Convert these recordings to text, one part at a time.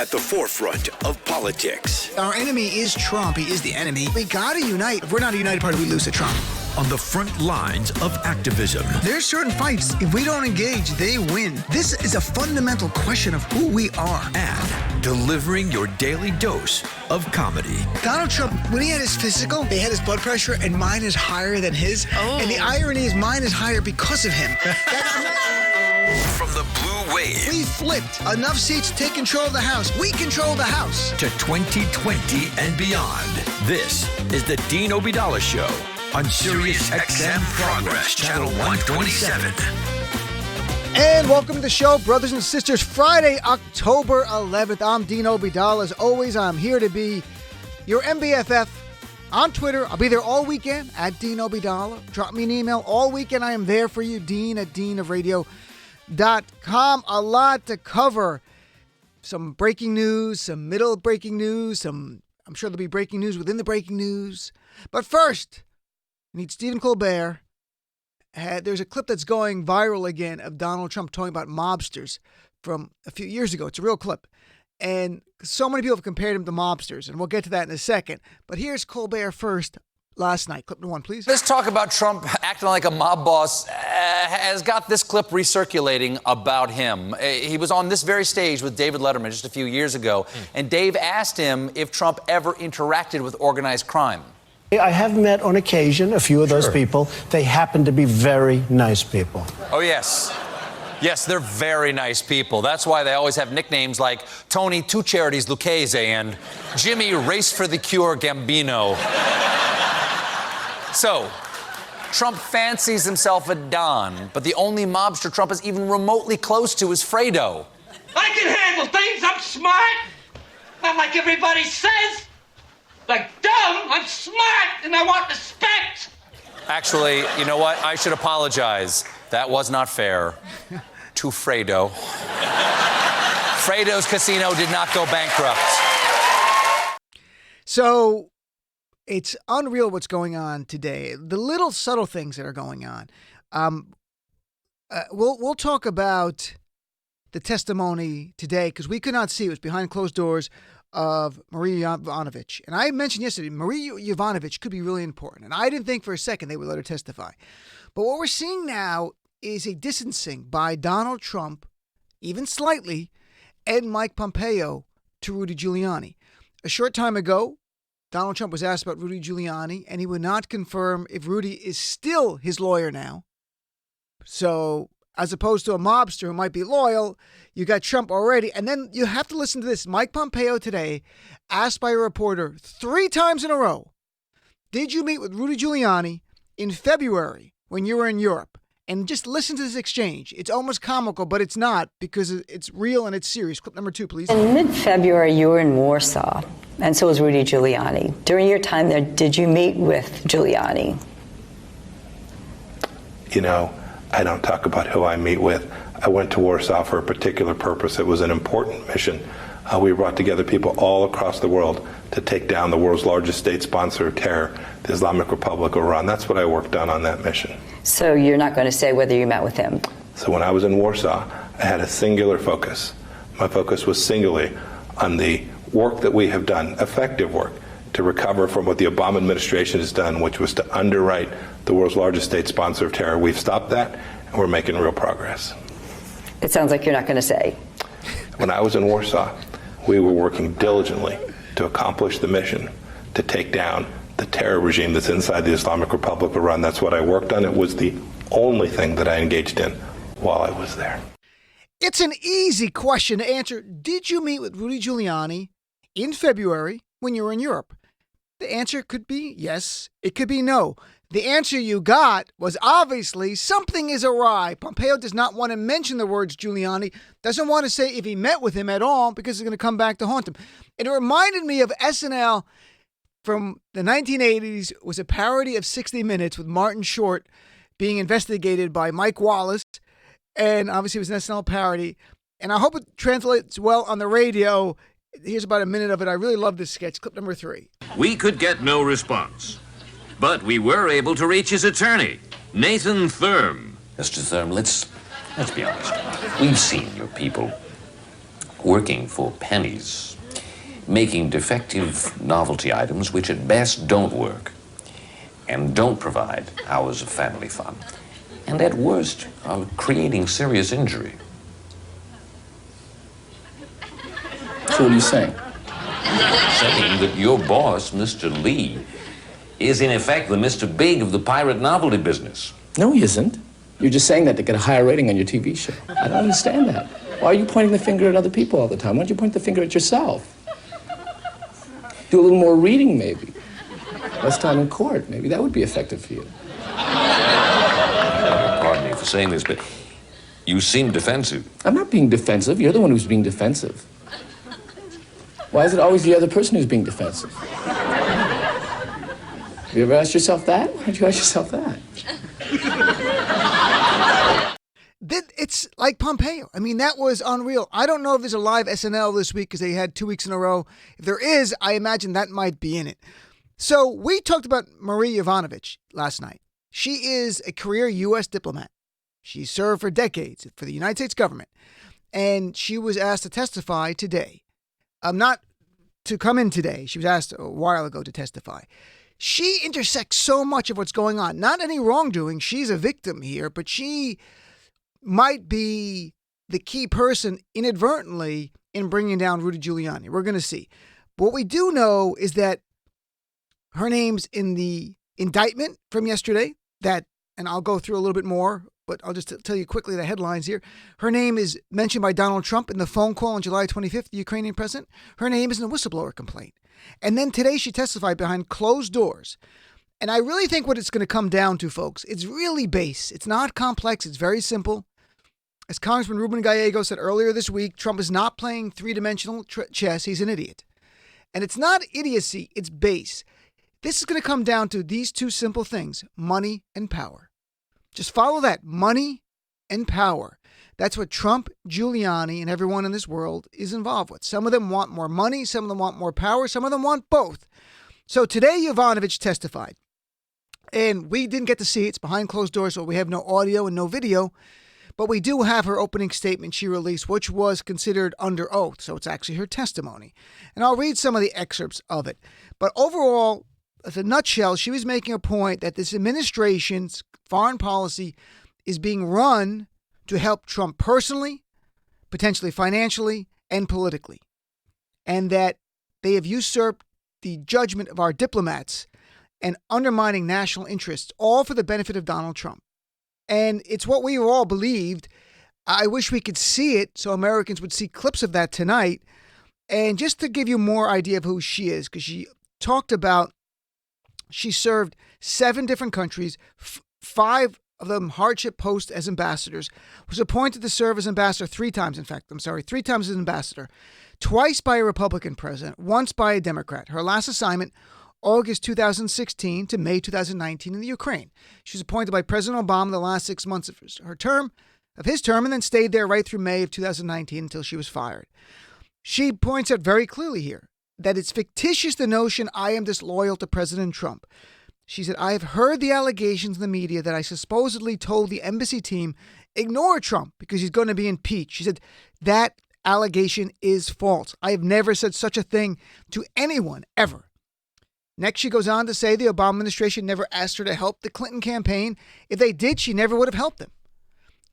at the forefront of politics. Our enemy is Trump. He is the enemy. We gotta unite. If we're not a united party, we lose to Trump. On the front lines of activism. There's certain fights, if we don't engage, they win. This is a fundamental question of who we are. And delivering your daily dose of comedy. Donald Trump, when he had his physical, they had his blood pressure, and mine is higher than his. Oh. And the irony is mine is higher because of him. From the blue wave. We flipped. Enough seats to take control of the House. We control the House. To 2020 and beyond. This is the Dean Obeidallah Show on Sirius XM Progress, Channel 127. And welcome to the show, brothers and sisters. Friday, October 11th. I'm Dean Obeidallah. As always, I'm here to be your MBFF on Twitter. I'll be there all weekend at Dean Obeidallah. Drop me an email. All weekend, I am there for you, dean@deanofradio.com. A lot to cover. Some breaking news, some middle breaking news, I'm sure there'll be breaking news within the breaking news. But first, we need Stephen Colbert. There's a clip that's going viral again of Donald Trump talking about mobsters from a few years ago. It's a real clip. And so many people have compared him to mobsters, and we'll get to that in a second. But here's Colbert first last night. Clip number one, please. This talk about Trump acting like a mob boss has got this clip recirculating about him. He was on this very stage with David Letterman just a few years ago, and Dave asked him if Trump ever interacted with organized crime. I have met on occasion a few of those people. They happen to be very nice people. Oh, yes. Yes, they're very nice people. That's why they always have nicknames like Tony Two Charities Lucchese and Jimmy Race for the Cure Gambino. So, Trump fancies himself a Don, but the only mobster Trump is even remotely close to is Fredo. I can handle things. I'm smart. Not like everybody says. Like dumb, I'm smart, and I want respect. Actually, you know what? I should apologize. That was not fair to Fredo. Fredo's casino did not go bankrupt. So, it's unreal what's going on today. The little subtle things that are going on. We'll talk about the testimony today because we could not see. It was behind closed doors of Maria Jovanovic. And I mentioned yesterday, Maria Jovanovic could be really important. And I didn't think for a second they would let her testify. But what we're seeing now is a distancing by Donald Trump, even slightly, and Mike Pompeo to Rudy Giuliani. A short time ago, Donald Trump was asked about Rudy Giuliani, and he would not confirm if Rudy is still his lawyer now. So, as opposed to a mobster who might be loyal, you got Trump already. And then you have to listen to this. Mike Pompeo today, asked by a reporter 3 times in a row, did you meet with Rudy Giuliani in February when you were in Europe? And just listen to this exchange. It's almost comical, but it's not because it's real and it's serious. Clip number 2, please. In mid-February, you were in Warsaw, and so was Rudy Giuliani. During your time there, did you meet with Giuliani? You know, I don't talk about who I meet with. I went to Warsaw for a particular purpose. It was an important mission. We brought together people all across the world to take down the world's largest state sponsor of terror, the Islamic Republic of Iran. That's what I worked on that mission. So you're not going to say whether you met with him? So when I was in Warsaw, I had a singular focus. My focus was singularly on the work that we have done, effective work, to recover from what the Obama administration has done, which was to underwrite the world's largest state sponsor of terror. We've stopped that, and we're making real progress. It sounds like you're not going to say. When I was in Warsaw, we were working diligently to accomplish the mission to take down the terror regime that's inside the Islamic Republic of Iran. That's what I worked on. It was the only thing that I engaged in while I was there. It's an easy question to answer. Did you meet with Rudy Giuliani in February when you were in Europe? The answer could be yes. It could be no. The answer you got was obviously something is awry. Pompeo does not want to mention the words Giuliani, doesn't want to say if he met with him at all because it's going to come back to haunt him. It reminded me of SNL from the 1980s. It was a parody of 60 Minutes with Martin Short being investigated by Mike Wallace. And obviously it was an SNL parody. And I hope it translates well on the radio. Here's about a minute of it. I really love this sketch. Clip number 3. We could get no response, but we were able to reach his attorney, Nathan Thurm. Mr. Thurm, let's be honest. We've seen your people working for pennies, making defective novelty items which at best don't work and don't provide hours of family fun, and at worst are creating serious injury. So what are you saying? Saying that your boss, Mr. Lee, is in effect the Mr. Big of the pirate novelty business. No, he isn't. You're just saying that to get a higher rating on your TV show. I don't understand that. Why are you pointing the finger at other people all the time? Why don't you point the finger at yourself? Do a little more reading, maybe. Less time in court. Maybe that would be effective for you. Pardon me for saying this, but you seem defensive. I'm not being defensive. You're the one who's being defensive. Why is it always the other person who's being defensive? Have you ever asked yourself that? Why don't you ask yourself that? It's like Pompeii. I mean, that was unreal. I don't know if there's a live SNL this week because they had 2 weeks in a row. If there is, I imagine that might be in it. So we talked about Marie Jovanovic last night. She is a career U.S. diplomat. She served for decades for the United States government. And she was asked to testify today. Not to come in today. She was asked a while ago to testify. She intersects so much of what's going on. Not any wrongdoing. She's a victim here, but she might be the key person inadvertently in bringing down Rudy Giuliani. We're going to see. But what we do know is that her name's in the indictment from yesterday, and I'll go through a little bit more, but I'll just tell you quickly the headlines here. Her name is mentioned by Donald Trump in the phone call on July 25th, the Ukrainian president. Her name is in a whistleblower complaint. And then today she testified behind closed doors. And I really think what it's going to come down to, folks, it's really base. It's not complex. It's very simple. As Congressman Ruben Gallego said earlier this week, Trump is not playing three-dimensional chess. He's an idiot. And it's not idiocy. It's base. This is going to come down to these two simple things, money and power. Just follow that, money and power. That's what Trump, Giuliani, and everyone in this world is involved with. Some of them want more money. Some of them want more power. Some of them want both. So today, Jovanovic testified. And we didn't get to see it. It's behind closed doors, so we have no audio and no video. But we do have her opening statement she released, which was considered under oath. So it's actually her testimony. And I'll read some of the excerpts of it. But overall, as a nutshell, she was making a point that this administration's foreign policy is being run to help Trump personally, potentially financially, and politically. And that they have usurped the judgment of our diplomats and undermining national interests, all for the benefit of Donald Trump. And it's what we all believed. I wish we could see it so Americans would see clips of that tonight. And just to give you more idea of who she is, because she talked about she served 7 different countries, 5 of them hardship posts as ambassadors, was appointed to serve as ambassador 3 times, 3 times as ambassador, twice by a Republican president, once by a Democrat. Her last assignment, August 2016 to May 2019 in the Ukraine. She was appointed by President Obama the last 6 months of his term, and then stayed there right through May of 2019 until she was fired. She points out very clearly here that it's fictitious, the notion I am disloyal to President Trump. She said, I have heard the allegations in the media that I supposedly told the embassy team, ignore Trump because he's going to be impeached. She said, that allegation is false. I have never said such a thing to anyone, ever. Next, she goes on to say the Obama administration never asked her to help the Clinton campaign. If they did, she never would have helped them.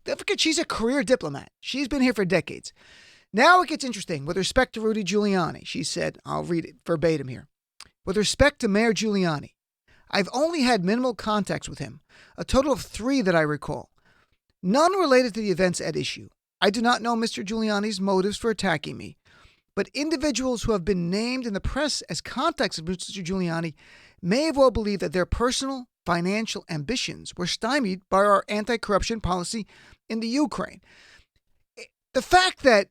Don't forget, she's a career diplomat. She's been here for decades. Now it gets interesting. With respect to Rudy Giuliani, she said, I'll read it verbatim here. With respect to Mayor Giuliani, I've only had minimal contacts with him, a total of 3 that I recall. None related to the events at issue. I do not know Mr. Giuliani's motives for attacking me, but individuals who have been named in the press as contacts of Mr. Giuliani may have well believed that their personal financial ambitions were stymied by our anti-corruption policy in the Ukraine. The fact that,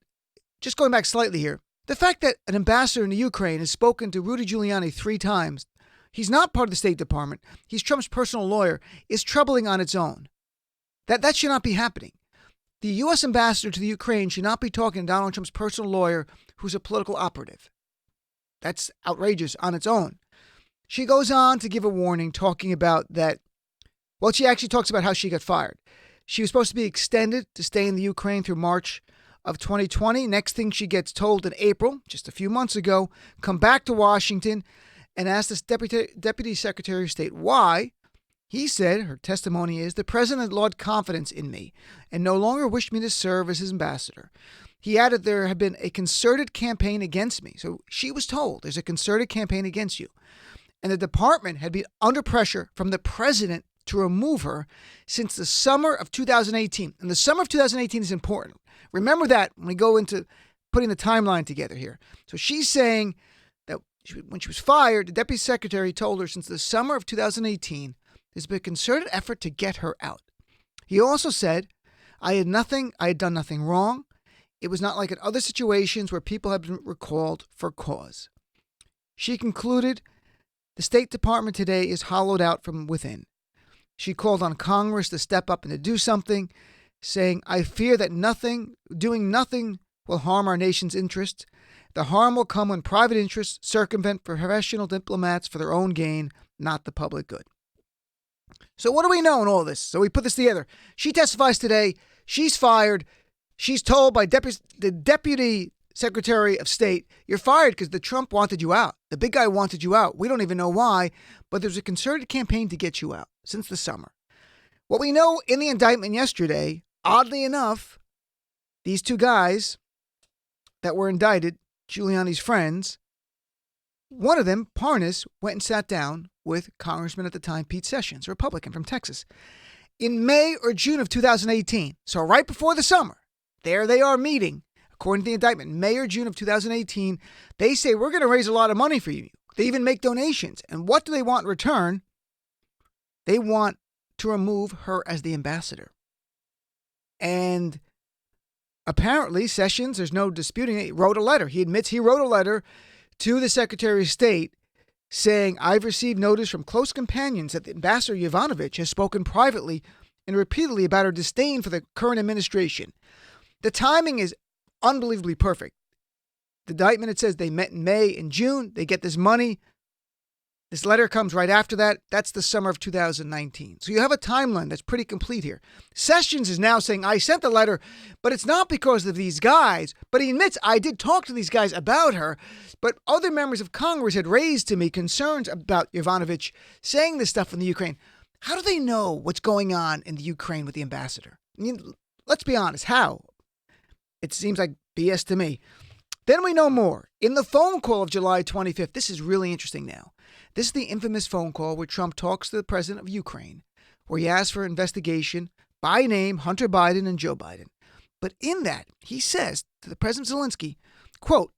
just going back slightly here, the fact that an ambassador in the Ukraine has spoken to Rudy Giuliani 3 times, he's not part of the State Department, he's Trump's personal lawyer, is troubling on its own. That should not be happening. The U.S. ambassador to the Ukraine should not be talking to Donald Trump's personal lawyer who's a political operative. That's outrageous on its own. She goes on to give a warning talking about that. Well, she actually talks about how she got fired. She was supposed to be extended to stay in the Ukraine through March of 2020. Next thing she gets told in April, just a few months ago, come back to Washington and ask this Deputy Secretary of State why. He said, her testimony is, the president lost confidence in me and no longer wished me to serve as his ambassador. He added there had been a concerted campaign against me. So she was told there's a concerted campaign against you. And the department had been under pressure from the president to remove her since the summer of 2018. And the summer of 2018 is important. Remember that when we go into putting the timeline together here. So she's saying that when she was fired, the deputy secretary told her since the summer of 2018, there's been a concerted effort to get her out. He also said, I had done nothing wrong. It was not like in other situations where people have been recalled for cause. She concluded, the State Department today is hollowed out from within. She called on Congress to step up and to do something, saying, I fear that doing nothing will harm our nation's interests. The harm will come when private interests circumvent professional diplomats for their own gain, not the public good. So what do we know in all this? So we put this together. She testifies today. She's fired. She's told by the Deputy Secretary of State, you're fired because the Trump wanted you out. The big guy wanted you out. We don't even know why, but there's a concerted campaign to get you out since the summer. What we know in the indictment yesterday, oddly enough, these two guys that were indicted, Giuliani's friends, one of them, Parnas, went and sat down with Congressman at the time, Pete Sessions, a Republican from Texas, in May or June of 2018. So right before the summer, there they are meeting. According to the indictment, May or June of 2018, they say, we're going to raise a lot of money for you. They even make donations. And what do they want in return? They want to remove her as the ambassador. And apparently, Sessions, there's no disputing it, wrote a letter. He admits he wrote a letter to the Secretary of State saying, I've received notice from close companions that the Ambassador Jovanovic has spoken privately and repeatedly about her disdain for the current administration. The timing is unbelievably perfect. The indictment, it says they met in May and June. They get this money. This letter comes right after that. That's the summer of 2019. So you have a timeline that's pretty complete here. Sessions is now saying, I sent the letter, but it's not because of these guys. But he admits, I did talk to these guys about her. But other members of Congress had raised to me concerns about Jovanovic saying this stuff in the Ukraine. How do they know what's going on in the Ukraine with the ambassador? I mean, let's be honest. How? It seems like BS to me. Then we know more. In the phone call of July 25th, this is really interesting now. This is the infamous phone call where Trump talks to the president of Ukraine, where he asks for investigation by name, Hunter Biden and Joe Biden. But in that, he says to the President Zelensky, quote,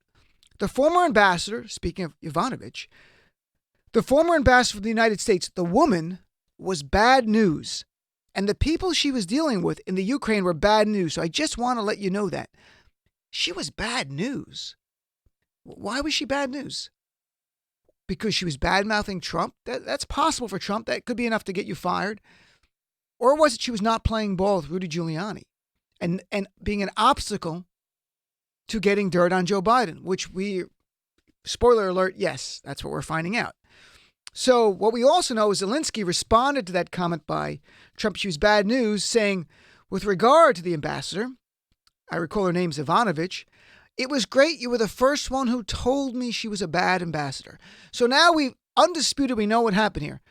the former ambassador, speaking of Jovanovic, the former ambassador for the United States, the woman, was bad news. And the people she was dealing with in the Ukraine were bad news. So I just want to let you know that. She was bad news. Why was she bad news? Because she was bad-mouthing Trump? That's possible for Trump. That could be enough to get you fired. Or was it she was not playing ball with Rudy Giuliani and being an obstacle to getting dirt on Joe Biden, which spoiler alert, yes, that's what we're finding out. So what we also know is Zelensky responded to that comment by Trump, she was bad news, saying, with regard to the ambassador, I recall her name's Jovanovic, it was great you were the first one who told me she was a bad ambassador. So now we know what happened here.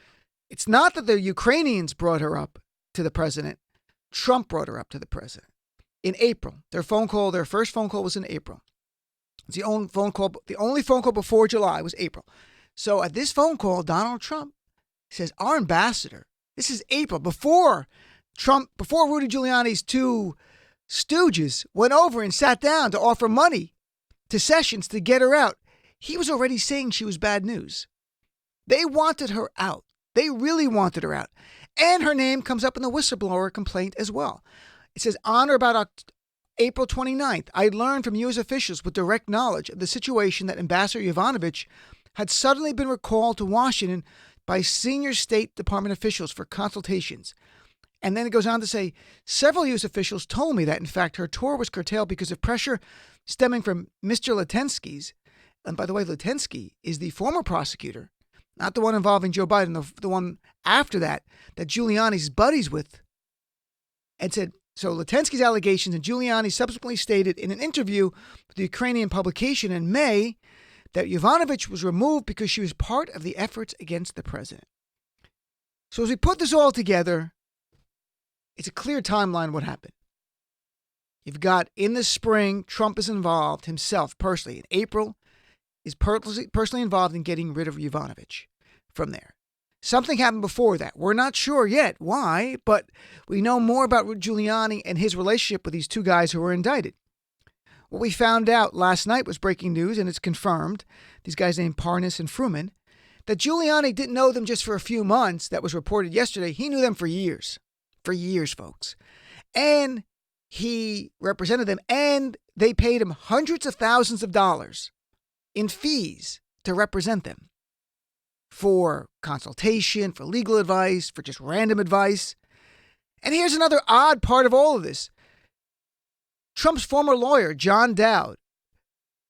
It's not that the Ukrainians brought her up to the president. Trump brought her up to the president in April. Their first phone call was in April. It's the only phone call before July was April. So at this phone call, Donald Trump says, our ambassador, this is April, before Rudy Giuliani's two stooges went over and sat down to offer money to Sessions to get her out. He was already saying she was bad news. They wanted her out. They really wanted her out. And her name comes up in the whistleblower complaint as well. It says, on or about April 29th, I learned from U.S. officials with direct knowledge of the situation that Ambassador Jovanovic had suddenly been recalled to Washington by senior State Department officials for consultations. And then it goes on to say, several U.S. officials told me that, in fact, her tour was curtailed because of pressure stemming from Mr. Latensky's. And by the way, Latensky is the former prosecutor, not the one involving Joe Biden, the one after that Giuliani's buddies with, and said, So Lutensky's allegations, and Giuliani subsequently stated in an interview with the Ukrainian publication in May that Jovanovic was removed because she was part of the efforts against the president. So as we put this all together, it's a clear timeline what happened. You've got in the spring, Trump is involved himself personally. In April, is personally involved in getting rid of Jovanovic from there. Something happened before that. We're not sure yet why, but we know more about Giuliani and his relationship with these two guys who were indicted. What we found out last night was breaking news, and it's confirmed, these guys named Parnas and Fruman, that Giuliani didn't know them just for a few months. That was reported yesterday. He knew them for years. For years, folks. And he represented them, and they paid him hundreds of thousands of dollars in fees to represent them for consultation, for legal advice, for just random advice. And here's another odd part of all of this. Trump's former lawyer, John Dowd,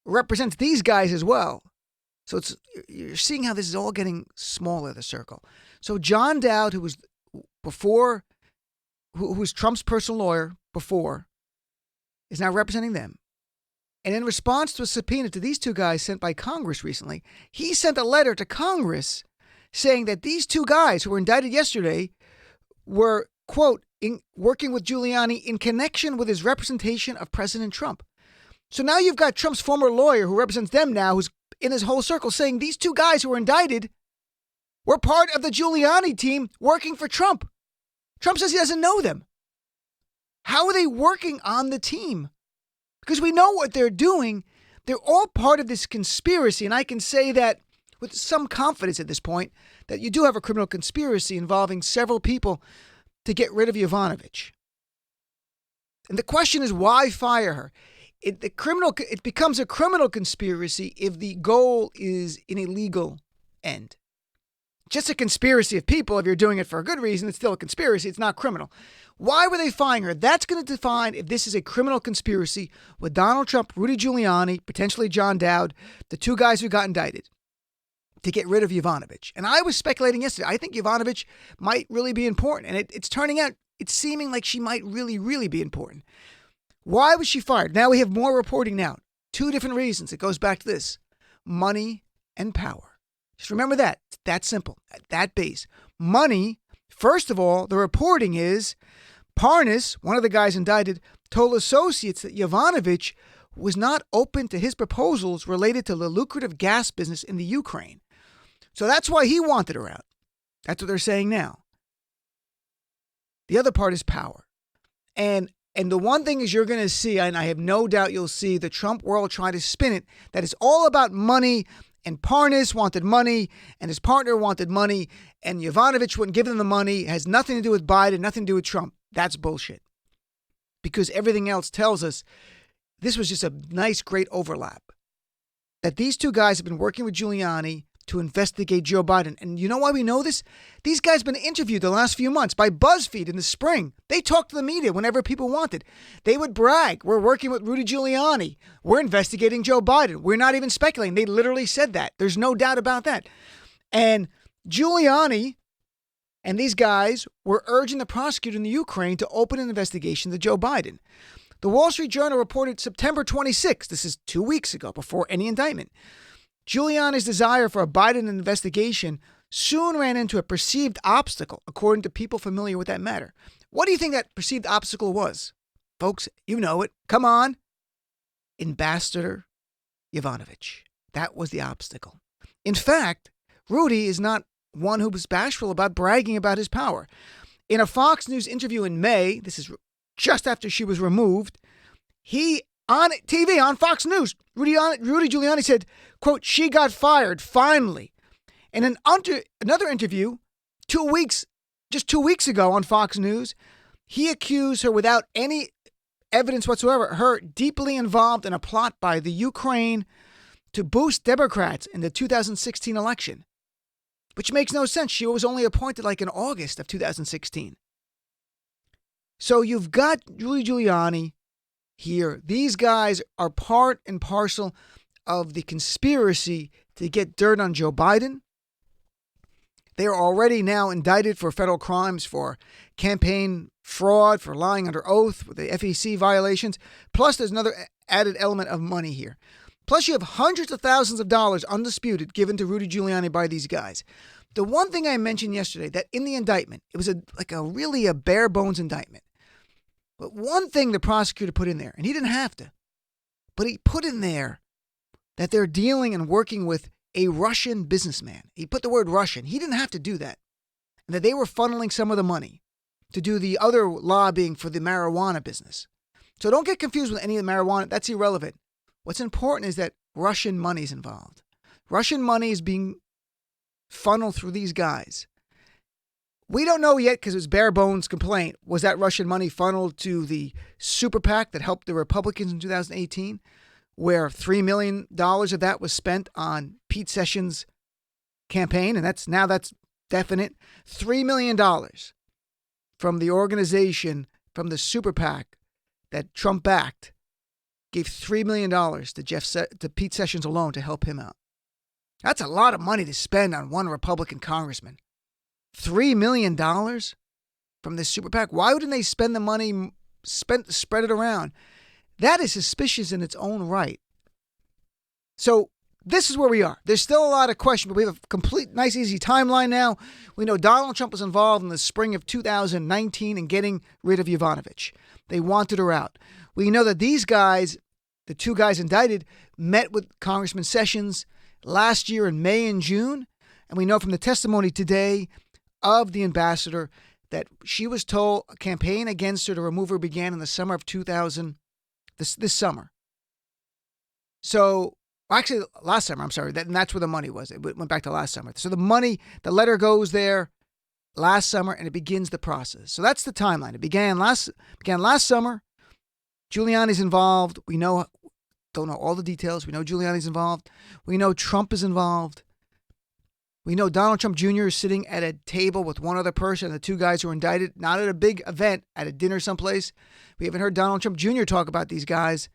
represents these guys as well. So you're seeing how this is all getting smaller, the circle. So John Dowd, who was Trump's personal lawyer before, is now representing them. And in response to a subpoena to these two guys sent by Congress recently, he sent a letter to Congress saying that these two guys who were indicted yesterday were, quote, working with Giuliani in connection with his representation of President Trump. So now you've got Trump's former lawyer who represents them now, who's in his whole circle, saying these two guys who were indicted were part of the Giuliani team working for Trump. Trump says he doesn't know them. How are they working on the team? Because we know what they're doing. They're all part of this conspiracy. And I can say that with some confidence at this point, that you do have a criminal conspiracy involving several people to get rid of Jovanovic. And the question is, why fire her? It becomes a criminal conspiracy if the goal is an illegal end. Just a conspiracy of people, if you're doing it for a good reason, it's still a conspiracy. It's not criminal. Why were they firing her? That's going to define if this is a criminal conspiracy with Donald Trump, Rudy Giuliani, potentially John Dowd, the two guys who got indicted, to get rid of Jovanovic. And I was speculating yesterday. I think Jovanovic might really be important. And it's turning out, it's seeming like she might really, really be important. Why was she fired? Now we have more reporting now. Two different reasons. It goes back to this. Money and power. Just remember that. It's that simple. At that base. Money, first of all, the reporting is Parnas, one of the guys indicted, told associates that Jovanovic was not open to his proposals related to the lucrative gas business in the Ukraine. So that's why he wanted her out. That's what they're saying now. The other part is power. And the one thing is you're going to see, and I have no doubt you'll see the Trump world try to spin it, that it's all about money, and Parnas wanted money, and his partner wanted money, and Jovanovic wouldn't give them the money. It has nothing to do with Biden, nothing to do with Trump. That's bullshit. Because everything else tells us this was just a nice, great overlap. That these two guys have been working with Giuliani to investigate Joe Biden. And you know why we know this? These guys have been interviewed the last few months by BuzzFeed in the spring. They talked to the media whenever people wanted. They would brag, we're working with Rudy Giuliani. We're investigating Joe Biden. We're not even speculating. They literally said that. There's no doubt about that. And Giuliani and these guys were urging the prosecutor in the Ukraine to open an investigation to Joe Biden. The Wall Street Journal reported September 26th, this is 2 weeks ago, before any indictment, Giuliani's desire for a Biden investigation soon ran into a perceived obstacle, according to people familiar with that matter. What do you think that perceived obstacle was? Folks, you know it. Come on. Ambassador Jovanovic. That was the obstacle. In fact, Rudy is not one who was bashful about bragging about his power. In a Fox News interview in May, this is just after she was removed, he, on TV, on Fox News, Rudy Giuliani said, quote, she got fired, finally. And in another interview, 2 weeks ago on Fox News, he accused her without any evidence whatsoever, her deeply involved in a plot by the Ukraine to boost Democrats in the 2016 election, which makes no sense. She was only appointed like in August of 2016. So you've got Rudy Giuliani here. These guys are part and parcel of the conspiracy to get dirt on Joe Biden. They are already now indicted for federal crimes for campaign fraud, for lying under oath, with the FEC violations. Plus, there's another added element of money here. Plus, you have hundreds of thousands of dollars undisputed given to Rudy Giuliani by these guys. The one thing I mentioned yesterday, that in the indictment, it was really a bare bones indictment. But one thing the prosecutor put in there, and he didn't have to, but he put in there that they're dealing and working with a Russian businessman. He put the word Russian. He didn't have to do that. And that they were funneling some of the money to do the other lobbying for the marijuana business. So don't get confused with any of the marijuana. That's irrelevant. What's important is that Russian money is involved. Russian money is being funneled through these guys. We don't know yet because it was bare bones complaint. Was that Russian money funneled to the super PAC that helped the Republicans in 2018? Where $3 million of that was spent on Pete Sessions' campaign, and that's definite. $3 million from the organization, from the super PAC that Trump backed, gave $3 million to Pete Sessions alone to help him out. That's a lot of money to spend on one Republican congressman. $3 million from this super PAC. Why wouldn't they spend the money, spread it around? That is suspicious in its own right. So this is where we are. There's still a lot of questions, but we have a complete, nice, easy timeline now. We know Donald Trump was involved in the spring of 2019 in getting rid of Jovanovic. They wanted her out. We know that these guys, the two guys indicted, met with Congressman Sessions last year in May and June. And we know from the testimony today of the ambassador that she was told a campaign against her to remove her began in the summer of 2000. This summer. So, actually, last summer, I'm sorry. That's where the money was. It went back to last summer. So the money, the letter goes there last summer, and it begins the process. So that's the timeline. It began last summer. Giuliani's involved. We don't know all the details. We know Giuliani's involved. We know Trump is involved. We know Donald Trump Jr. is sitting at a table with one other person, the two guys who were indicted, not at a big event, at a dinner someplace. We haven't heard Donald Trump Jr. talk about these guys.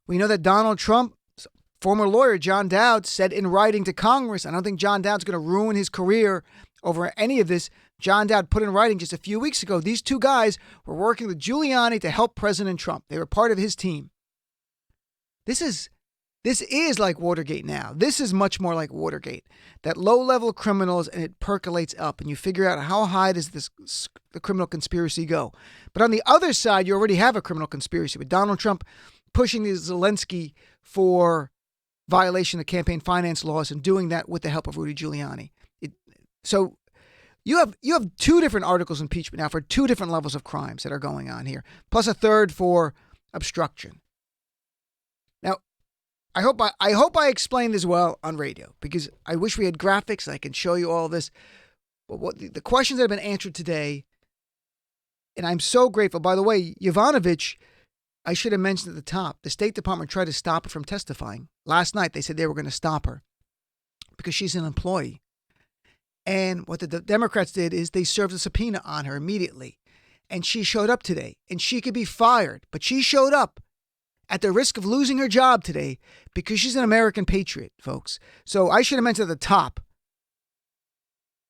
We know that Donald Trump's former lawyer, John Dowd, said in writing to Congress, I don't think John Dowd's going to ruin his career over any of this. John Dowd put in writing just a few weeks ago, these two guys were working with Giuliani to help President Trump. They were part of his team. This is like Watergate now. This is much more like Watergate. That low-level criminals, and it percolates up, and you figure out how high does the criminal conspiracy go. But on the other side, you already have a criminal conspiracy with Donald Trump pushing Zelensky for violation of campaign finance laws and doing that with the help of Rudy Giuliani. So you have two different articles of impeachment now for two different levels of crimes that are going on here, plus a third for obstruction. Now, I hope I explained this well on radio, because I wish we had graphics and I can show you all this. But what the questions that have been answered today, and I'm so grateful. By the way, Jovanovic, I should have mentioned at the top, the State Department tried to stop her from testifying. Last night, they said they were going to stop her because she's an employee. And what the Democrats did is they served a subpoena on her immediately. And she showed up today, and she could be fired, but she showed up at the risk of losing her job today because she's an American patriot, folks. So I should have mentioned at the top,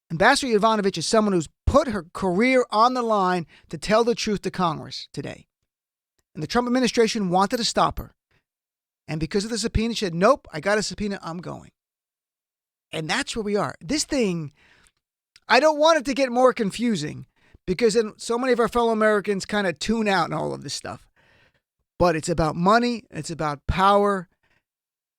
Ambassador Jovanovic is someone who's put her career on the line to tell the truth to Congress today. And the Trump administration wanted to stop her. And because of the subpoena, she said, nope, I got a subpoena, I'm going. And that's where we are. This thing, I don't want it to get more confusing because then so many of our fellow Americans kind of tune out and all of this stuff. But it's about money, it's about power,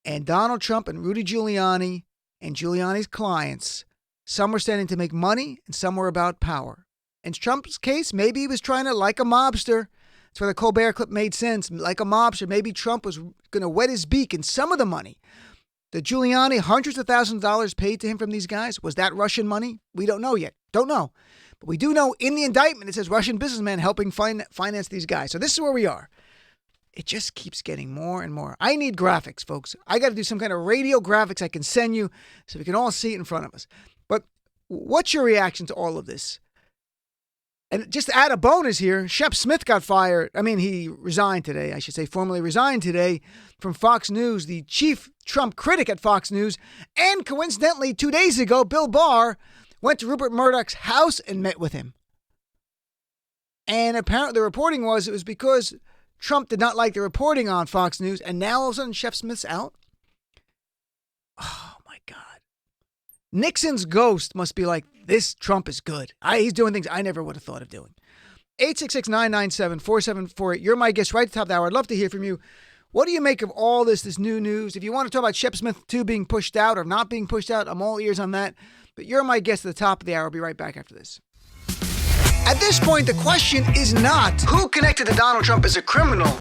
and Donald Trump and Rudy Giuliani and Giuliani's clients, some were standing to make money and some were about power. In Trump's case, maybe he was trying to, like a mobster, that's where the Colbert clip made sense, like a mobster, maybe Trump was going to wet his beak in some of the money. The Giuliani, hundreds of thousands of dollars paid to him from these guys, was that Russian money? We don't know yet. Don't know. But we do know in the indictment it says Russian businessmen helping finance these guys. So this is where we are. It just keeps getting more and more. I need graphics, folks. I got to do some kind of radio graphics I can send you so we can all see it in front of us. But what's your reaction to all of this? And just to add a bonus here, Shep Smith got fired. I mean, he resigned today. I should say formally resigned today from Fox News, the chief Trump critic at Fox News. And coincidentally, 2 days ago, Bill Barr went to Rupert Murdoch's house and met with him. And apparently the reporting was it was because Trump did not like the reporting on Fox News, and now all of a sudden Chef Smith's out? Oh, my God. Nixon's ghost must be like, this Trump is good. He's doing things I never would have thought of doing. 866-997-4748. You're my guest right at the top of the hour. I'd love to hear from you. What do you make of all this new news? If you want to talk about Shep Smith 2 being pushed out or not being pushed out, I'm all ears on that. But you're my guest at the top of the hour. I'll be right back after this. At this point, the question is not who connected to Donald Trump as a criminal.